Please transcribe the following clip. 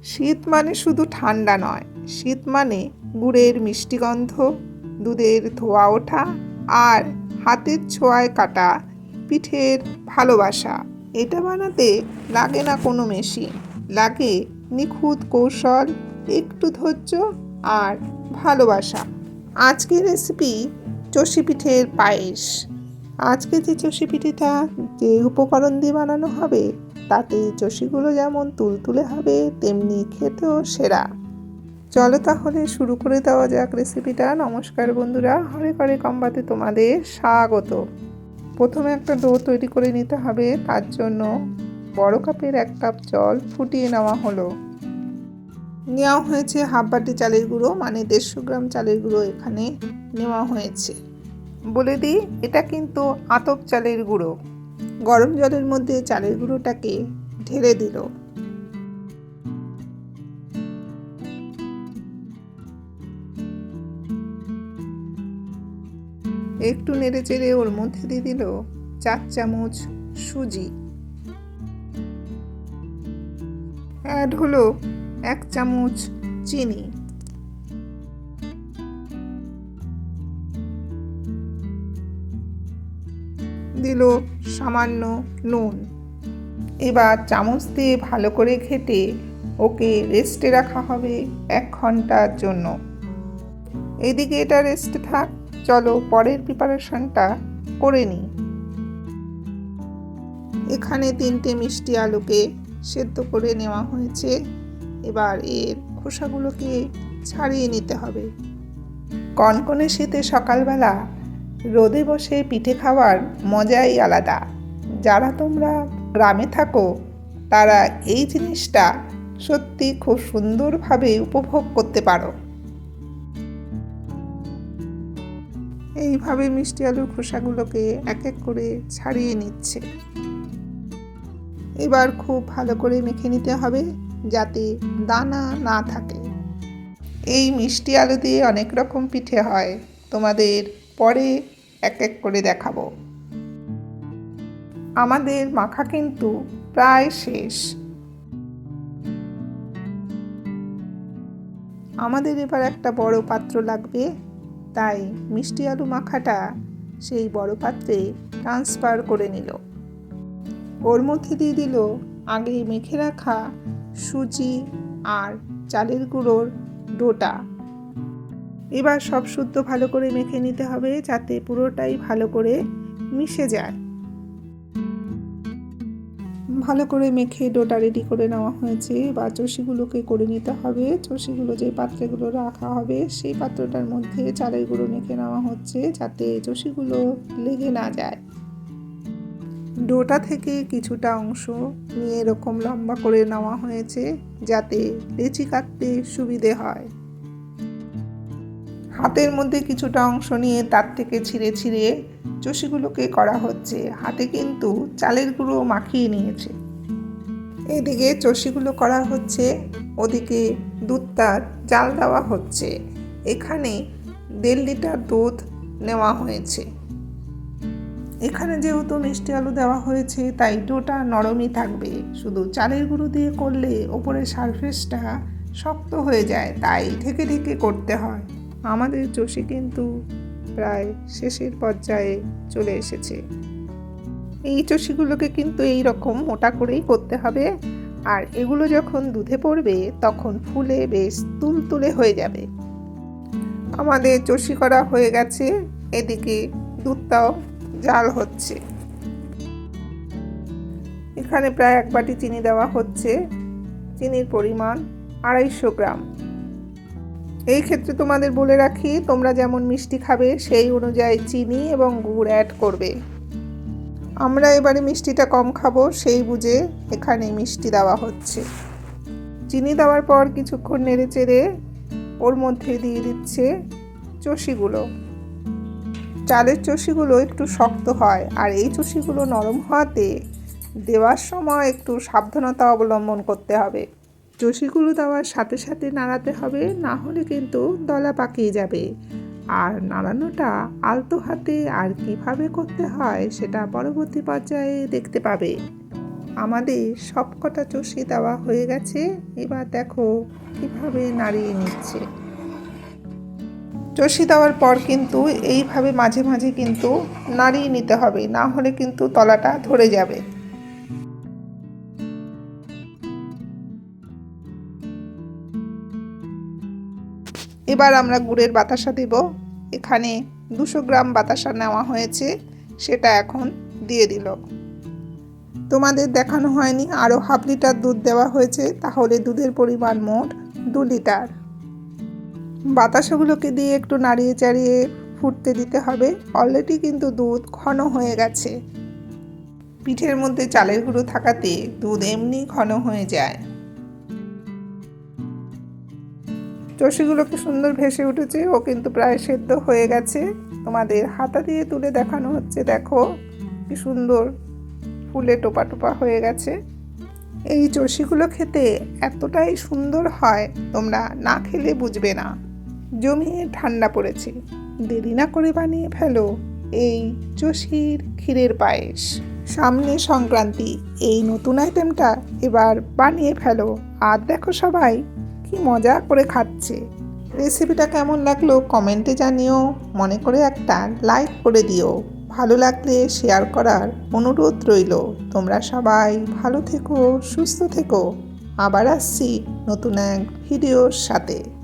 শীত মানে শুধু ঠান্ডা নয়, শীত মানে গুড়ের মিষ্টি গন্ধ, দুধের ধোয়া ওঠা আর হাতের ছোঁয়ায় কাটা পিঠের ভালোবাসা। এটা বানাতে লাগে না কোনো মেশিন, লাগে নিখুঁত কৌশল, একটু ধৈর্য আর ভালোবাসা। আজকের রেসিপি চষি পিঠের পায়েস। আজকে যে চষি পিঠেটা যে উপকরণ দিয়ে বানানো হবে তাতে চষিগুলো যেমন তুলতুলে হবে তেমনি খেতেও সেরা। চলো তাহলে শুরু করে দেওয়া যাক রেসিপিটা। নমস্কার বন্ধুরা, হরে করে কম্বাতে তোমাদের স্বাগত। প্রথমে একটা ডো তৈরি করে নিতে হবে। তার জন্য বড় কাপের 1 কাপ জল ফুটিয়ে নেওয়া হলো। নেওয়া হয়েছে হাফ বাটি চালের গুঁড়ো, মানে 150 গ্রাম চালের গুঁড়ো এখানে নেওয়া হয়েছে। বলে দিই, এটা কিন্তু আতপ চালের গুঁড়ো। গরম জলের মধ্যে চালের গুঁড়োটাকে ঢেলে দিল। একটু নেড়ে চেড়ে ওর মধ্যে দিয়ে দিল 4 চামচ সুজি। অ্যাড হলো 1 চামচ চিনি। দিল সামান্য নুন। এবার চামচ দিয়ে ভালো করে ঘেটে ওকে রেস্টে রাখা হবে 1 ঘন্টার জন্য। এদিকে এটা রেস্টে থাক, চলো পরের প্রিপারেশনটা করে নিই। এখানে 3টে মিষ্টি আলুকে সেদ্ধ করে নেওয়া হয়েছে। এবার এর খোসাগুলোকে ছাড়িয়ে নিতে হবে। কনকনে শীতে সকালবেলা রোদে বসে পিঠে খাওয়ার মজাই আলাদা। যারা তোমরা গ্রামে থাকো তারা এই জিনিসটা সত্যি খুব সুন্দরভাবে উপভোগ করতে পারো। এইভাবে মিষ্টি আলুর খোসাগুলোকে এক এক করে ছাড়িয়ে নিচ্ছে। এবার খুব ভালো করে মেখে নিতে হবে যাতে দানা না থাকে। এই মিষ্টি আলু দিয়ে অনেক রকম পিঠে হয়, তোমাদের পরে এক এক করে দেখাবো। আমাদের মাখা কিন্তু প্রায় শেষ। আমাদের এবার একটা বড় পাত্র লাগবে, তাই মিষ্টি আলু মাখাটা সেই বড় পাত্রে ট্রান্সফার করে নিল। ওর মধ্যে দিয়ে দিল আগে মেখে রাখা সুজি আর চালের গুঁড়োর ডোটা। এবার সব শুদ্ধ ভালো করে মেখে নিতে হবে যাতে পুরোটাই ভালো করে মিশে যায়। ভালো করে মেখে ডোটা রেডি করে নেওয়া হয়েছে। এবার চষিগুলোকে করে নিতে হবে। চষিগুলো যে পাত্রগুলো রাখা হবে সেই পাত্রটার মধ্যে চালের গুঁড়ো মেখে নেওয়া হচ্ছে যাতে চষিগুলো লেগে না যায়। ডোটা থেকে কিছুটা অংশ নিয়ে এরকম লম্বা করে নেওয়া হয়েছে যাতে লেচি কাটতে সুবিধে হয়। হাতের মধ্যে কিছুটা অংশ নিয়ে তার থেকে ছিঁড়ে ছিঁড়ে চষিগুলোকে করা হচ্ছে। হাতে কিন্তু চালের গুঁড়ো মাখিয়ে নিয়েছে। এদিকে চষিগুলো করা হচ্ছে, ওদিকে দুধটা জাল দেওয়া হচ্ছে। এখানে 1.5 লিটার দুধ নেওয়া হয়েছে। এখানে যেহেতু মিষ্টি আলু দেওয়া হয়েছে তাই ডোটা নরমই থাকবে। শুধু চালের গুঁড়ো দিয়ে করলে ওপরের সারফেসটা শক্ত হয়ে যায়, তাই ঢেকে ঢেকে করতে হয়। আমাদের চষি কিন্তু প্রায় শেষের পর্যায়ে চলে এসেছে। এই চষিগুলোকে কিন্তু এই রকম মোটা করেই করতে হবে, আর এগুলো যখন দুধে পড়বে তখন ফুলে বেশ তুলতুলে হয়ে যাবে। আমাদের চষি করা হয়ে গেছে। এদিকে দুধটাও জাল হচ্ছে। এখানে প্রায় 1 বাটি চিনি দেওয়া হচ্ছে। চিনির পরিমাণ 250 গ্রাম। এই ক্ষেত্রে তোমাদের বলে রাখি, তোমরা যেমন মিষ্টি খাবে সেই অনুযায়ী চিনি এবং গুড় অ্যাড করবে। আমরা এবারে মিষ্টিটা কম খাবো, সেই বুঝে এখানে মিষ্টি দেওয়া হচ্ছে। চিনি দেওয়ার পর কিছুক্ষণ নেড়ে চেড়ে ওর মধ্যে দিয়ে দিচ্ছে চষিগুলো। চালের চষিগুলো একটু শক্ত হয়, আর এই চষিগুলো নরম হওয়াতে দেওয়ার সময় একটু সাবধানতা অবলম্বন করতে হবে। চষিগুলো দেওয়ার সাথে সাথে নাড়াতে হবে, না হলে কিন্তু দলা পাকিয়ে যাবে। আর নাড়ানোটা আলতো হাতে আর কিভাবে করতে হয় সেটা পরবর্তী পর্যায়ে দেখতে পাবে। আমাদের সবকটা চষি দেওয়া হয়ে গেছে। এবার দেখো কিভাবে নাড়িয়ে নিচ্ছে। চষি দেওয়ার পর কিন্তু এইভাবে মাঝে মাঝে কিন্তু নাড়িয়ে নিতে হবে, না হলে কিন্তু তলাটা ধরে যাবে। এবার আমরা গুড়ের বাতাসা দেব। এখানে 200 গ্রাম বাতাসা নেওয়া হয়েছে, সেটা এখন দিয়ে দিল। তোমাদের দেখানো হয়নি, আরও হাফ লিটার দুধ দেওয়া হয়েছে, তাহলে দুধের পরিমাণ মোট 2 লিটার। বাতাসাগুলোকে দিয়ে একটু নাড়িয়ে চাড়িয়ে ফুটতে দিতে হবে। অলরেডি কিন্তু দুধ ঘন হয়ে গেছে। পিঠের মধ্যে চালের গুঁড়ো থাকাতে দুধ এমনি ঘন হয়ে যায়। চষিগুলোকে সুন্দর ভেসে উঠেছে, ও কিন্তু প্রায় সেদ্ধ হয়ে গেছে। তোমাদের হাতা দিয়ে তুলে দেখানো হচ্ছে, দেখো কি সুন্দর ফুলে টোপা টোপা হয়ে গেছে। এই চষিগুলো খেতে এতটাই সুন্দর হয়, তোমরা না খেলে বুঝবে না। জমিয়ে ঠান্ডা পড়েছে, দেরি না করে বানিয়ে ফেলো এই চষির ক্ষীরের পায়েস। সামনে সংক্রান্তি, এই নতুন আইটেমটা এবার বানিয়ে ফেলো। আর দেখো সবাই কি মজা করে খাচ্ছে। রেসিপিটা কেমন লাগলো কমেন্টে জানিও। মনে করে একটা লাইক করে দিও। ভালো লাগলে শেয়ার করার অনুরোধ রইল। তোমরা সবাই ভালো থেকো, সুস্থ থেকো। আবার আসছি নতুন এক ভিডিওর সাথে।